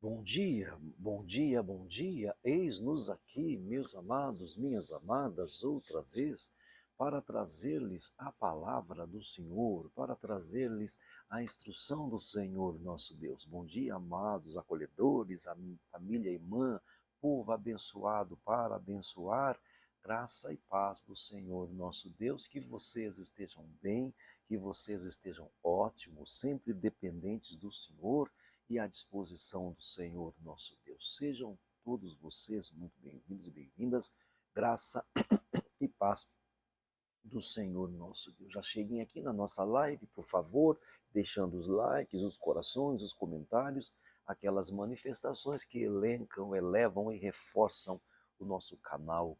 Bom dia, bom dia, bom dia. Eis-nos aqui, meus amados, minhas amadas, outra vez, para trazer-lhes a palavra do Senhor, para trazer-lhes a instrução do Senhor nosso Deus. Bom dia, amados acolhedores, a família irmã, povo abençoado para abençoar. Graça e paz do Senhor nosso Deus, que vocês estejam bem, que vocês estejam ótimos, sempre dependentes do Senhor e à disposição do Senhor nosso Deus. Sejam todos vocês muito bem-vindos e bem-vindas. Graça e paz do Senhor nosso Deus. Já cheguem aqui na nossa live, por favor, deixando os likes, os corações, os comentários, aquelas manifestações que elencam, elevam e reforçam o nosso canal,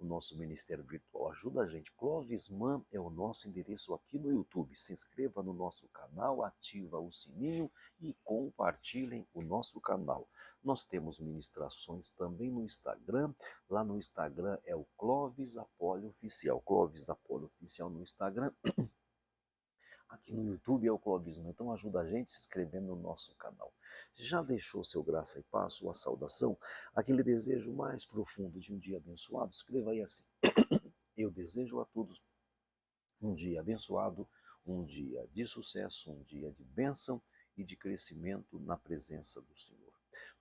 o nosso ministério virtual. Ajuda a gente. Clovis Man é o nosso endereço aqui no YouTube. Se inscreva no nosso canal, ativa o sininho e compartilhem o nosso canal. Nós temos ministrações também no Instagram. Lá no Instagram é o Clovis Apólio Oficial. Clovis Apólio Oficial no Instagram. Aqui no YouTube é o Clovismo. Então ajuda a gente se inscrevendo no nosso canal. Já deixou seu graça e paz, sua saudação? Aquele desejo mais profundo de um dia abençoado? Escreva aí assim. Eu desejo a todos um dia abençoado, um dia de sucesso, um dia de bênção e de crescimento na presença do Senhor.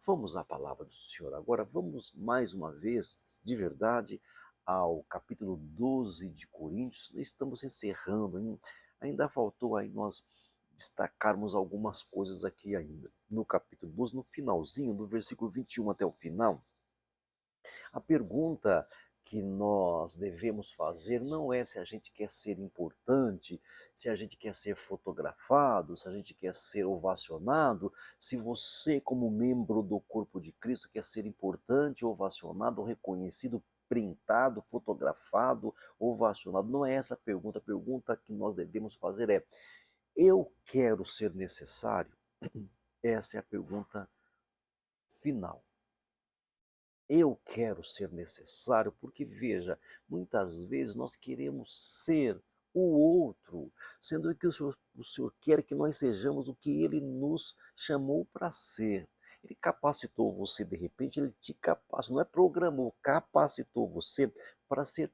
Vamos à palavra do Senhor agora. Vamos mais uma vez, de verdade, ao capítulo 12 de Coríntios. Estamos encerrando, hein? Ainda faltou aí nós destacarmos algumas coisas aqui ainda. No capítulo 12, no finalzinho, do versículo 21 até o final, a pergunta que nós devemos fazer não é se a gente quer ser importante, se a gente quer ser fotografado, se a gente quer ser ovacionado, se você, como membro do corpo de Cristo, quer ser importante, ovacionado, reconhecido, printado, fotografado, ovacionado. Não é essa a pergunta. A pergunta que nós devemos fazer é: eu quero ser necessário? Essa é a pergunta final. Eu quero ser necessário, porque veja, muitas vezes nós queremos ser o outro, sendo que o Senhor quer que nós sejamos o que Ele nos chamou para ser. Ele capacitou você de repente, Ele te capacitou, não é programou, capacitou você para ser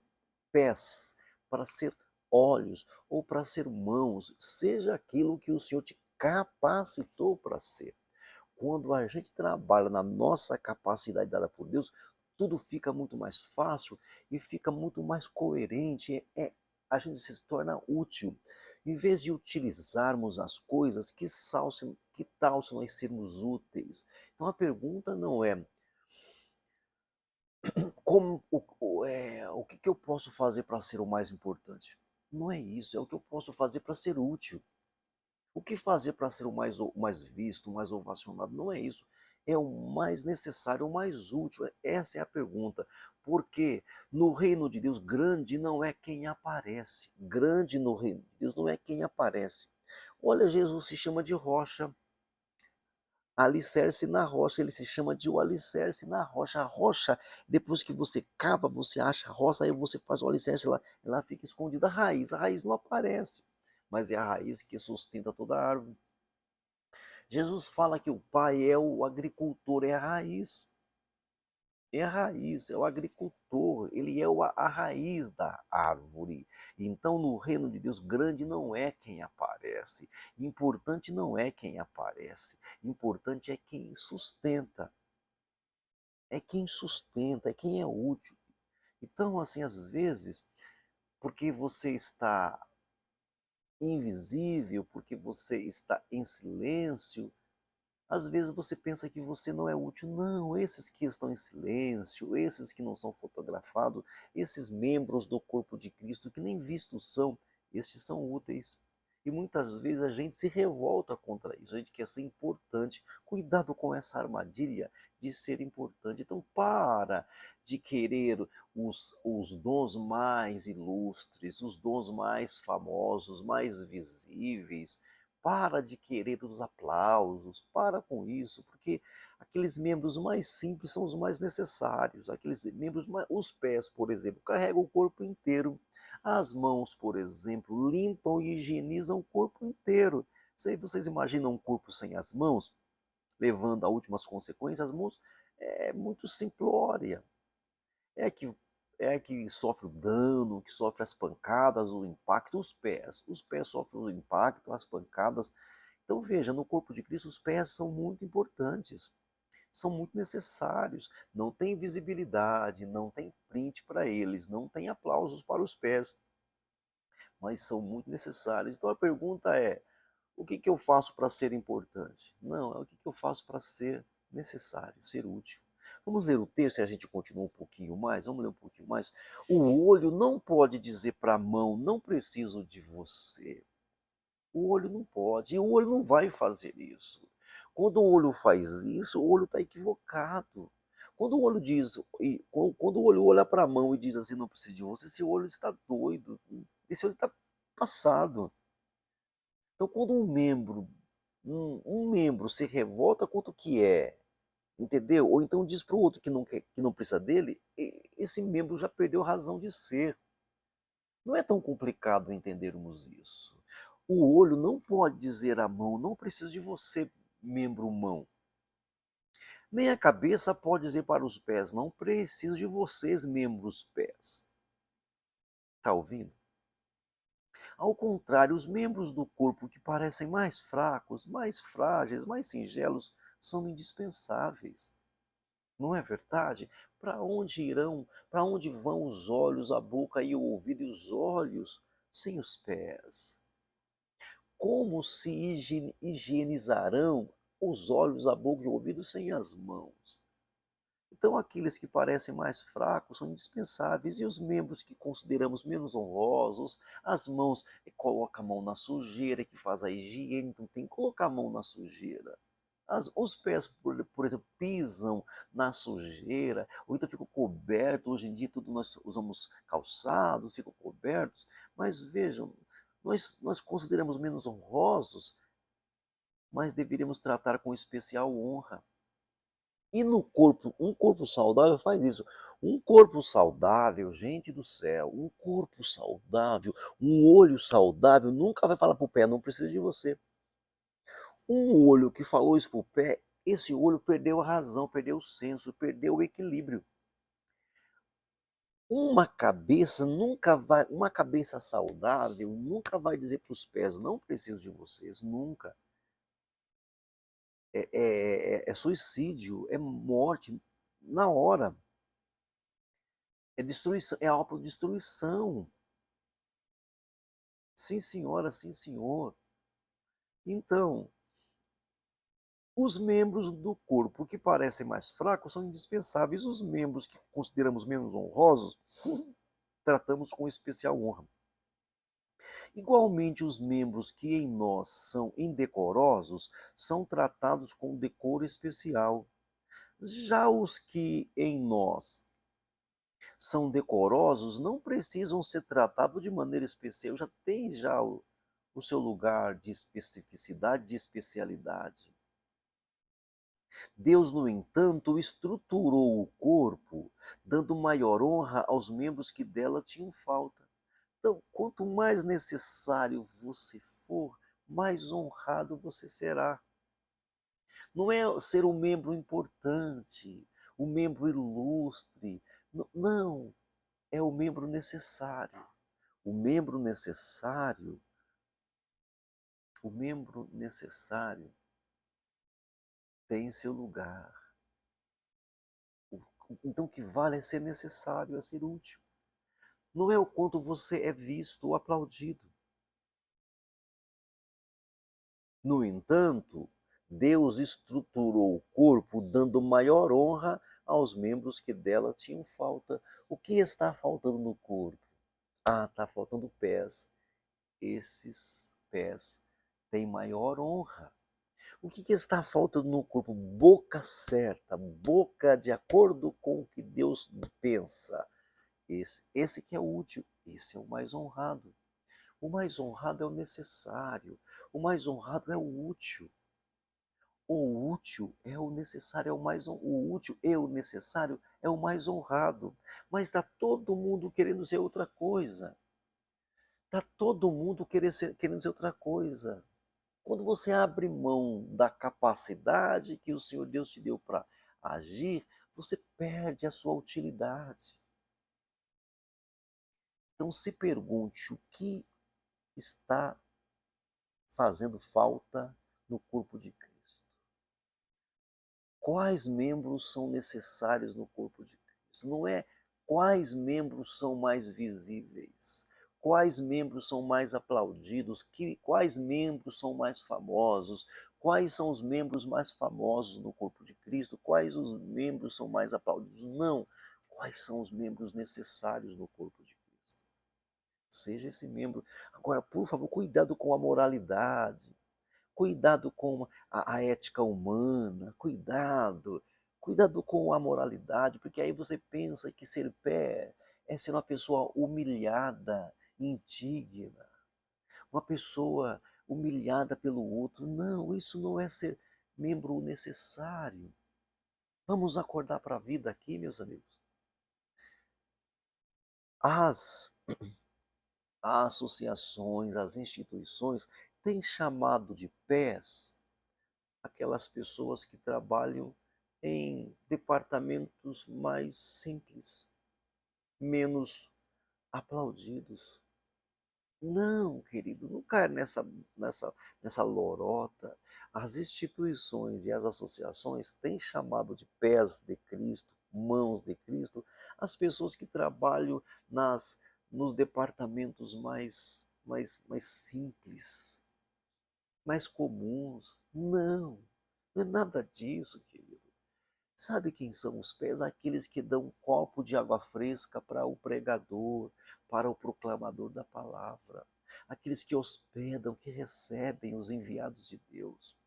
pés, para ser olhos ou para ser mãos, seja aquilo que o Senhor te capacitou para ser. Quando a gente trabalha na nossa capacidade dada por Deus, tudo fica muito mais fácil e fica muito mais coerente. A gente se torna útil. Em vez de utilizarmos as coisas, que tal se nós sermos úteis? Então a pergunta não é o que eu posso fazer para ser o mais importante? Não é isso, é o que eu posso fazer para ser útil. O que fazer para ser o mais visto, o mais ovacionado? Não é isso. É o mais necessário, o mais útil. Essa é a pergunta. Porque no reino de Deus, grande não é quem aparece. Grande no reino de Deus não é quem aparece. Olha, Jesus se chama de rocha. Alicerce na rocha, ele se chama de o alicerce na rocha. A rocha, depois que você cava, você acha a rocha, aí você faz o alicerce lá, ela fica escondida. A raiz não aparece, mas é a raiz que sustenta toda a árvore. Jesus fala que o Pai é o agricultor, é a raiz, é o agricultor, ele é a raiz da árvore. Então, no reino de Deus, grande não é quem aparece, importante não é quem aparece, importante é quem é útil. Então, assim, às vezes, porque você está invisível, porque você está em silêncio, às vezes você pensa que você não é útil. Não, esses que estão em silêncio, esses que não são fotografados, esses membros do corpo de Cristo que nem vistos são, estes são úteis. E muitas vezes a gente se revolta contra isso, a gente quer ser importante. Cuidado com essa armadilha de ser importante. Então para de querer os dons mais ilustres, os dons mais famosos, mais visíveis. Para de querer os aplausos, para com isso, porque aqueles membros mais simples são os mais necessários. Aqueles membros, os pés, por exemplo, carregam o corpo inteiro. As mãos, por exemplo, limpam e higienizam o corpo inteiro. Vocês imaginam um corpo sem as mãos? levando a últimas consequências, as mãos é muito simplória. É que é que sofre o dano, que sofre as pancadas, o impacto, os pés. Os pés sofrem o impacto, as pancadas. Então veja, no corpo de Cristo os pés são muito importantes, são muito necessários. Não tem visibilidade, não tem print para eles, não tem aplausos para os pés, mas são muito necessários. Então a pergunta é: o que eu faço para ser importante? Não, é o que eu faço para ser necessário, ser útil. Vamos ler o texto e a gente continua um pouquinho mais? Vamos ler um pouquinho mais? O olho não pode dizer para a mão, não preciso de você. O olho não pode, e o olho não vai fazer isso. Quando o olho faz isso, o olho está equivocado. Quando o olho diz, quando o olho olha para a mão e diz assim, não preciso de você, esse olho está doido, esse olho está passado. Então, quando um membro se revolta contra o que é, entendeu? Ou então diz para o outro que não, quer, que não precisa dele, esse membro já perdeu a razão de ser. Não é tão complicado entendermos isso. O olho não pode dizer à mão, não preciso de você, membro mão. Nem a cabeça pode dizer para os pés, não preciso de vocês, membros pés. Está ouvindo? Ao contrário, os membros do corpo que parecem mais fracos, mais frágeis, mais singelos, são indispensáveis. Não é verdade? Para onde irão, para onde vão os olhos, a boca e o ouvido e os olhos sem os pés? Como se higienizarão os olhos, a boca e o ouvido sem as mãos? Então, aqueles que parecem mais fracos são indispensáveis, e os membros que consideramos menos honrosos, as mãos, coloca a mão na sujeira, que faz a higiene, então tem que colocar a mão na sujeira. Os pés, por exemplo, pisam na sujeira, ou então ficam cobertos. Hoje em dia, tudo nós usamos calçados, ficam cobertos, mas vejam, nós consideramos menos honrosos, mas deveríamos tratar com especial honra. E no corpo, um corpo saudável faz isso. Um corpo saudável, gente do céu, um corpo saudável, um olho saudável, nunca vai falar para o pé, não precisa de você. Um olho que falou isso para o pé, esse olho perdeu a razão, perdeu o senso, perdeu o equilíbrio. Uma cabeça saudável nunca vai dizer para os pés, não preciso de vocês, nunca. É suicídio, é morte na hora. É destruição, é autodestruição. Sim, senhora, sim, senhor. Então, os membros do corpo que parecem mais fracos são indispensáveis. Os membros que consideramos menos honrosos, tratamos com especial honra. Igualmente, os membros que em nós são indecorosos são tratados com decoro especial. Já os que em nós são decorosos não precisam ser tratados de maneira especial, já tem já o seu lugar de especificidade, de especialidade. Deus, no entanto, estruturou o corpo, dando maior honra aos membros que dela tinham falta. Então, quanto mais necessário você for, mais honrado você será. Não é ser um membro importante, um membro ilustre, não, é o membro necessário. O membro necessário, o membro necessário tem seu lugar. Então, o que vale é ser necessário, é ser útil. Não é o quanto você é visto ou aplaudido. No entanto, Deus estruturou o corpo dando maior honra aos membros que dela tinham falta. O que está faltando no corpo? Ah, está faltando pés. Esses pés têm maior honra. O que está faltando no corpo? Boca certa, boca de acordo com o que Deus pensa. Esse que é útil, esse é o mais honrado. O mais honrado é o necessário, o mais honrado é o útil. O útil é o necessário, o útil e o necessário é o mais honrado. Mas está todo mundo querendo ser outra coisa. Está todo mundo querendo ser outra coisa. Quando você abre mão da capacidade que o Senhor Deus te deu para agir, você perde a sua utilidade. Então se pergunte o que está fazendo falta no corpo de Cristo. Quais membros são necessários no corpo de Cristo? Não é quais membros são mais visíveis, quais membros são mais aplaudidos, quais membros são mais famosos, quais são os membros mais famosos no corpo de Cristo, quais os membros são mais aplaudidos. Não, quais são os membros necessários no corpo de Cristo. Seja esse membro. Agora, por favor, cuidado com a moralidade. Cuidado com a ética humana, cuidado com a moralidade, porque aí você pensa que ser pé é ser uma pessoa humilhada, indigna, uma pessoa humilhada pelo outro. Não, isso não é ser membro necessário. Vamos acordar para a vida aqui, meus amigos. As associações, as instituições têm chamado de pés aquelas pessoas que trabalham em departamentos mais simples, menos aplaudidos. Não, querido, não caia nessa lorota. As instituições e as associações têm chamado de pés de Cristo, mãos de Cristo, as pessoas que trabalham nos departamentos mais simples, mais comuns. Não, não é nada disso, querido. Sabe quem são os pés? Aqueles que dão um copo de água fresca para o pregador, para o proclamador da palavra. Aqueles que hospedam, que recebem os enviados de Deus.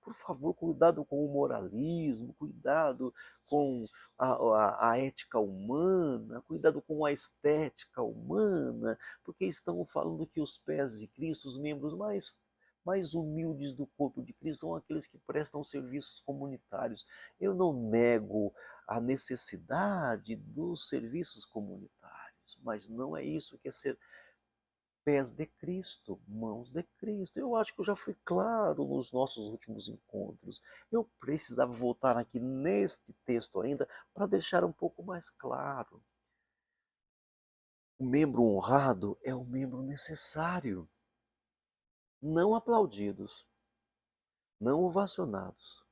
Por favor, cuidado com o moralismo, cuidado com a ética humana, cuidado com a estética humana, porque estão falando que os pés de Cristo, os membros mais humildes do corpo de Cristo, são aqueles que prestam serviços comunitários. Eu não nego a necessidade dos serviços comunitários, mas não é isso que é ser pés de Cristo, mãos de Cristo. Eu acho que eu já fui claro nos nossos últimos encontros. Eu precisava voltar aqui neste texto ainda para deixar um pouco mais claro. O membro honrado é o membro necessário, não aplaudidos, não ovacionados,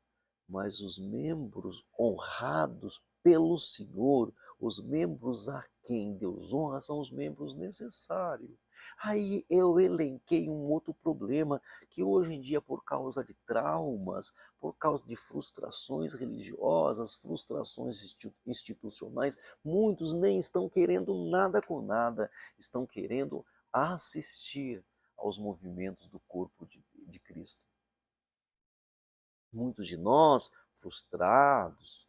mas os membros honrados pelo Senhor, os membros a quem Deus honra, são os membros necessários. Aí eu elenquei um outro problema, que hoje em dia, por causa de traumas, por causa de frustrações religiosas, frustrações institucionais, muitos nem estão querendo nada com nada, estão querendo assistir aos movimentos do corpo de Cristo. Muitos de nós, frustrados,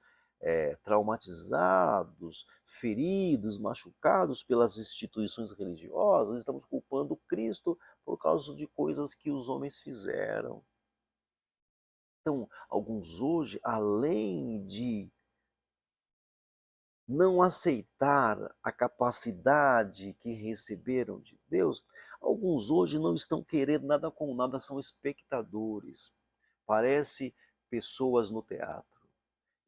traumatizados, feridos, machucados pelas instituições religiosas, estamos culpando Cristo por causa de coisas que os homens fizeram. Então, alguns hoje, além de não aceitar a capacidade que receberam de Deus, alguns hoje não estão querendo nada com nada, são espectadores. Parece pessoas no teatro.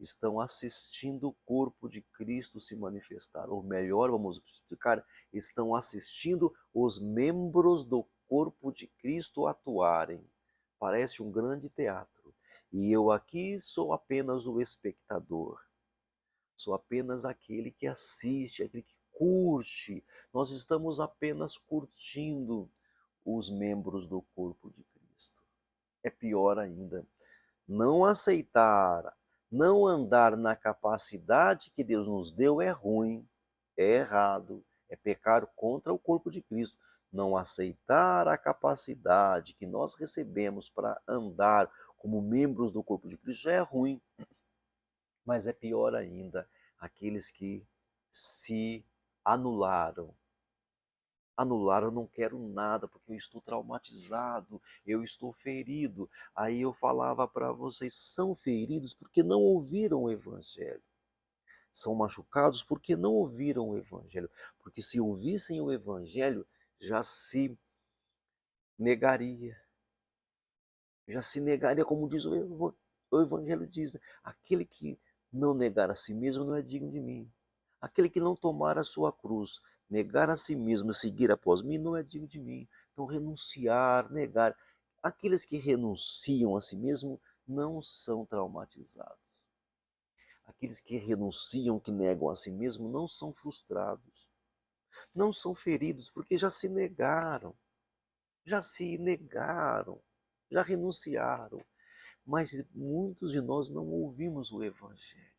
Estão assistindo o corpo de Cristo se manifestar. Ou melhor, vamos explicar, estão assistindo os membros do corpo de Cristo atuarem. Parece um grande teatro. E eu aqui sou apenas o espectador. Sou apenas aquele que assiste, aquele que curte. Nós estamos apenas curtindo os membros do corpo de Cristo. É pior ainda. Não aceitar, não andar na capacidade que Deus nos deu é ruim, é errado, é pecar contra o corpo de Cristo. Não aceitar a capacidade que nós recebemos para andar como membros do corpo de Cristo já é ruim, mas é pior ainda aqueles que se anularam. Eu não quero nada, porque eu estou traumatizado, eu estou ferido. Aí eu falava para vocês, são feridos porque não ouviram o Evangelho. São machucados porque não ouviram o Evangelho. Porque se ouvissem o Evangelho, já se negaria. Já se negaria, como diz o Evangelho diz, né? Aquele que não negar a si mesmo não é digno de mim. Aquele que não tomar a sua cruz, negar a si mesmo e seguir após mim, não é digno de mim. Então, renunciar, negar. Aqueles que renunciam a si mesmo não são traumatizados. Aqueles que renunciam, que negam a si mesmo, não são frustrados. Não são feridos, porque já se negaram, já renunciaram. Mas muitos de nós não ouvimos o Evangelho.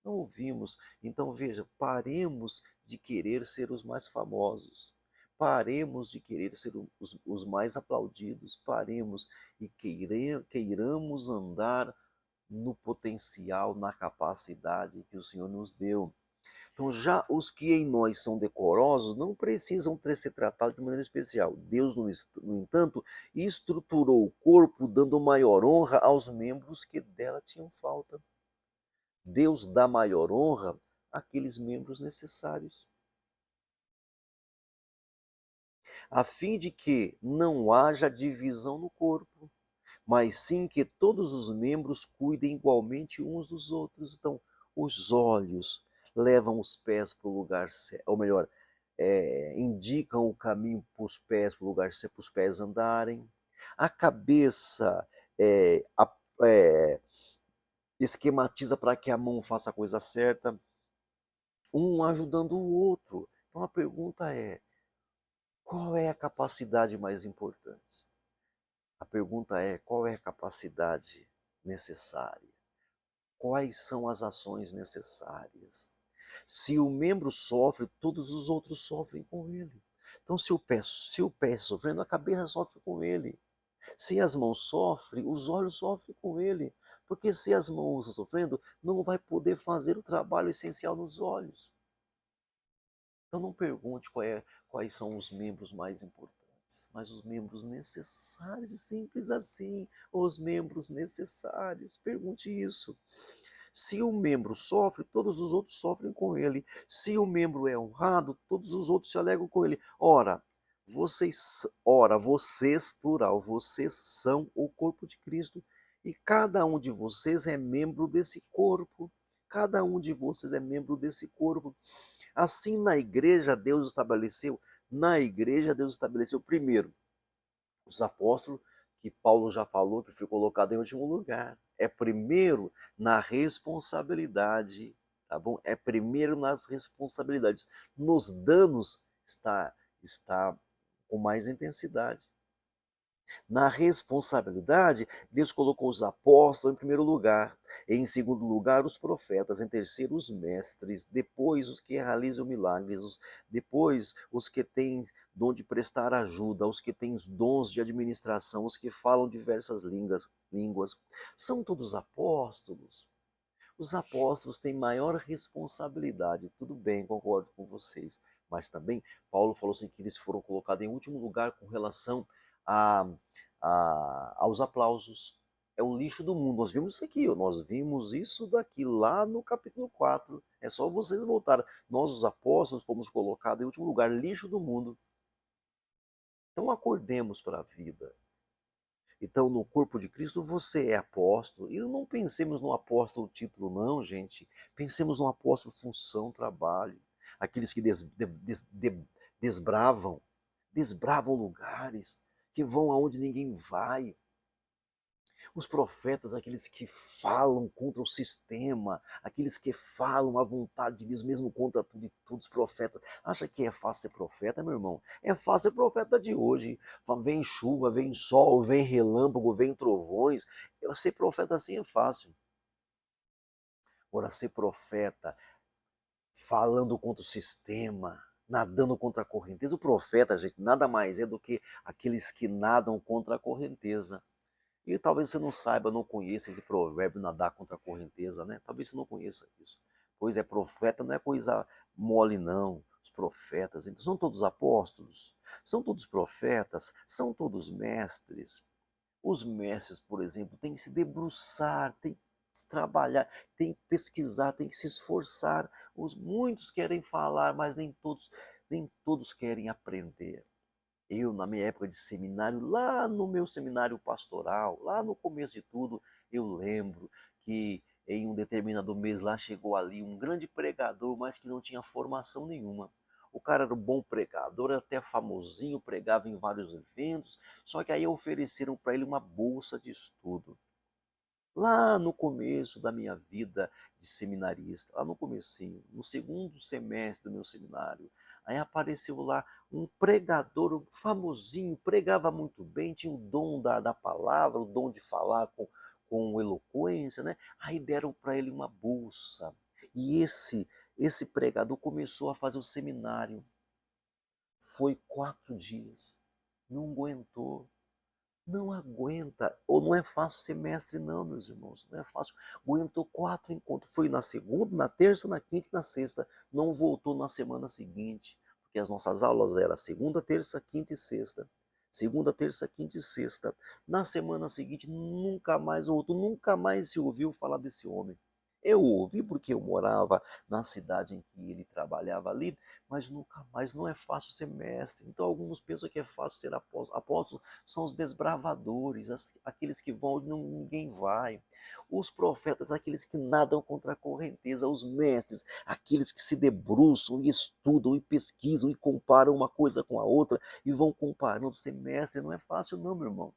Não ouvimos. Então, veja, paremos de querer ser os mais famosos. Paremos de querer ser os mais aplaudidos. Paremos e queiramos andar no potencial, na capacidade que o Senhor nos deu. Então, já os que em nós são decorosos não precisam ser tratados de maneira especial. Deus, no entanto, estruturou o corpo dando maior honra aos membros que dela tinham falta. Deus dá maior honra àqueles membros necessários, a fim de que não haja divisão no corpo, mas sim que todos os membros cuidem igualmente uns dos outros. Então, os olhos levam os pés para o lugar certo, ou melhor, indicam o caminho para os pés, para o lugar certo, para os pés andarem. A cabeça é, a- é, esquematiza para que a mão faça a coisa certa, um ajudando o outro. Então a pergunta é: qual é a capacidade mais importante? A pergunta é: qual é a capacidade necessária? Quais são as ações necessárias? Se o membro sofre, todos os outros sofrem com ele. Então, se o pé sofrendo, a cabeça sofre com ele. Se as mãos sofrem, os olhos sofrem com ele. Porque se as mãos estão sofrendo, não vai poder fazer o trabalho essencial nos olhos. Então não pergunte quais são os membros mais importantes, mas os membros necessários, simples assim, os membros necessários. Pergunte isso. Se o membro sofre, todos os outros sofrem com ele. Se o membro é honrado, todos os outros se alegram com ele. Vocês, plural, vocês são o corpo de Cristo e cada um de vocês é membro desse corpo. Cada um de vocês é membro desse corpo. Assim, na igreja Deus estabeleceu primeiro os apóstolos, que Paulo já falou que foi colocado em último lugar. É primeiro na responsabilidade, tá bom? É primeiro nas responsabilidades. Nos danos está com mais intensidade. Na responsabilidade, Deus colocou os apóstolos em primeiro lugar, em segundo lugar os profetas, em terceiro os mestres, depois os que realizam milagres, depois os que têm dom de prestar ajuda, os que têm os dons de administração, os que falam diversas línguas. São todos apóstolos. Os apóstolos têm maior responsabilidade, tudo bem, concordo com vocês, mas também Paulo falou assim que eles foram colocados em último lugar com relação a, aos aplausos. É o lixo do mundo. Nós vimos isso aqui, nós vimos isso daqui lá no capítulo 4. É só vocês voltarem. Nós, os apóstolos, fomos colocados em último lugar, lixo do mundo. Então acordemos para a vida. Então, no corpo de Cristo, você é apóstolo. E não pensemos no apóstolo título, não, gente. Pensemos no apóstolo função, trabalho. Aqueles que desbravam lugares, que vão aonde ninguém vai. Os profetas, aqueles que falam contra o sistema, aqueles que falam a vontade de Deus, mesmo contra tudo e todos os profetas. Acha que é fácil ser profeta, meu irmão? É fácil ser profeta de hoje. Vem chuva, vem sol, vem relâmpago, vem trovões. Ser profeta assim é fácil. Agora, ser profeta falando contra o sistema, nadando contra a correnteza. O profeta, gente, nada mais é do que aqueles que nadam contra a correnteza. E talvez você não saiba, não conheça esse provérbio nadar contra a correnteza, né? Talvez você não conheça isso. Pois é, profeta não é coisa mole, não. Os profetas, então são todos apóstolos, são todos profetas, são todos mestres. Os mestres, por exemplo, têm que se debruçar, têm que trabalhar, têm que pesquisar, têm que se esforçar. Muitos querem falar, mas nem todos querem aprender. Eu, na minha época de seminário, lá no meu seminário pastoral, lá no começo de tudo, eu lembro que em um determinado mês lá chegou ali um grande pregador, mas que não tinha formação nenhuma. O cara era um bom pregador, era até famosinho, pregava em vários eventos, só que aí ofereceram para ele uma bolsa de estudo. Lá no começo da minha vida de seminarista, lá no comecinho, no segundo semestre do meu seminário, aí apareceu lá um pregador famosinho, pregava muito bem, tinha o dom da palavra, o dom de falar com eloquência, né? Aí deram para ele uma bolsa. E esse pregador começou a fazer o seminário. Foi 4 dias. Não aguentou. Não aguenta, ou não é fácil semestre não, meus irmãos, não é fácil. Aguentou 4 encontros, foi na segunda, na terça, na quinta e na sexta, não voltou na semana seguinte, porque as nossas aulas eram segunda, terça, quinta e sexta. Segunda, terça, quinta e sexta. Na semana seguinte, nunca mais voltou, nunca mais se ouviu falar desse homem. Eu ouvi porque eu morava na cidade em que ele trabalhava ali, mas nunca mais, não é fácil ser mestre. Então alguns pensam que é fácil ser apóstolo. Apóstolos são os desbravadores, aqueles que vão onde ninguém vai. Os profetas, aqueles que nadam contra a correnteza. Os mestres, aqueles que se debruçam e estudam e pesquisam e comparam uma coisa com a outra e vão comparando. Ser mestre não é fácil não, meu irmão.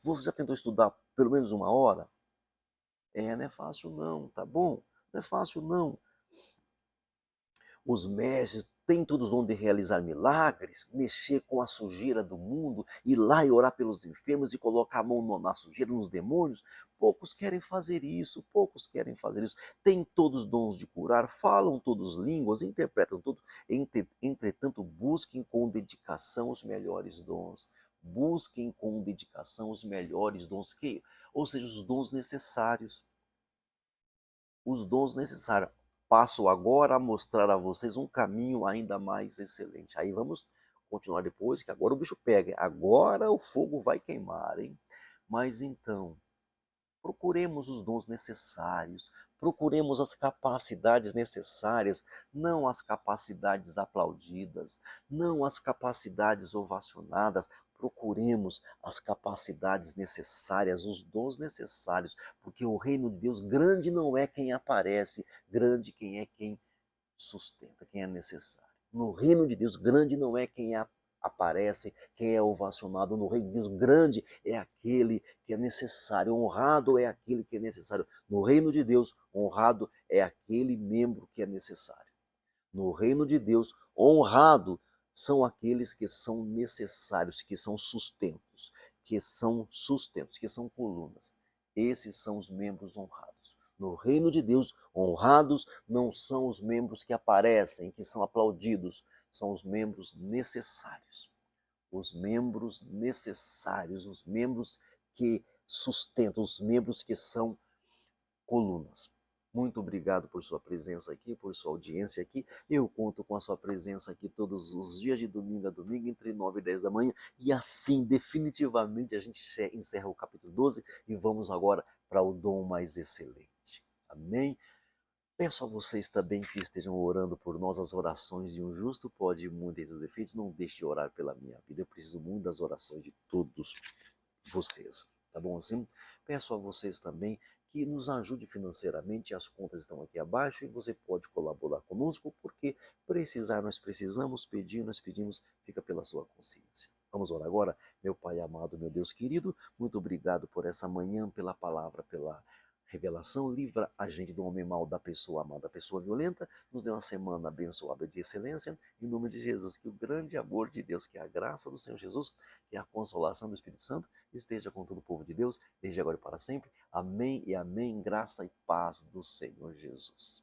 Você já tentou estudar pelo menos 1 hora? Não é fácil não, tá bom? Não é fácil não. Os mestres têm todos os dom de realizar milagres, mexer com a sujeira do mundo, ir lá e orar pelos enfermos e colocar a mão na sujeira, nos demônios. Poucos querem fazer isso, poucos querem fazer isso. Têm todos os dons de curar, falam todos línguas, interpretam tudo. Entretanto, busquem com dedicação os melhores dons. Busquem com dedicação os melhores dons, ou seja, os dons necessários. Os dons necessários. Passo agora a mostrar a vocês um caminho ainda mais excelente. Aí vamos continuar depois, que agora o bicho pega. Agora o fogo vai queimar, hein? Mas então, procuremos os dons necessários, procuremos as capacidades necessárias, não as capacidades aplaudidas, não as capacidades ovacionadas, procuremos as capacidades necessárias, os dons necessários, porque o reino de Deus grande não é quem aparece, grande quem é quem sustenta, quem é necessário. No reino de Deus grande não é quem aparece, quem é ovacionado. No reino de Deus grande é aquele que é necessário, honrado é aquele que é necessário. No reino de Deus, honrado é aquele membro que é necessário. No reino de Deus, honrado são aqueles que são necessários, que são colunas. Esses são os membros honrados. No reino de Deus, honrados não são os membros que aparecem, que são aplaudidos, são os membros necessários. Os membros necessários, os membros que sustentam, os membros que são colunas. Muito obrigado por sua presença aqui, por sua audiência aqui. Eu conto com a sua presença aqui todos os dias de domingo a domingo, entre 9 e 10 da manhã. E assim, definitivamente, a gente encerra o capítulo 12 e vamos agora para o dom mais excelente. Amém? Peço a vocês também que estejam orando por nós. As orações de um justo pode muitos dos efeitos. Não deixe de orar pela minha vida. Eu preciso muito das orações de todos vocês. Tá bom assim? Peço a vocês também que nos ajude financeiramente. As contas estão aqui abaixo e você pode colaborar conosco, porque precisar nós precisamos, pedir nós pedimos, fica pela sua consciência. Vamos orar agora? Meu Pai amado, meu Deus querido, muito obrigado por essa manhã, pela palavra, pela revelação. Livra a gente do homem mau, da pessoa amada, da pessoa violenta. Nos dê uma semana abençoada de excelência. Em nome de Jesus, que o grande amor de Deus, que a graça do Senhor Jesus, que a consolação do Espírito Santo esteja com todo o povo de Deus, desde agora e para sempre. Amém e amém. Graça e paz do Senhor Jesus.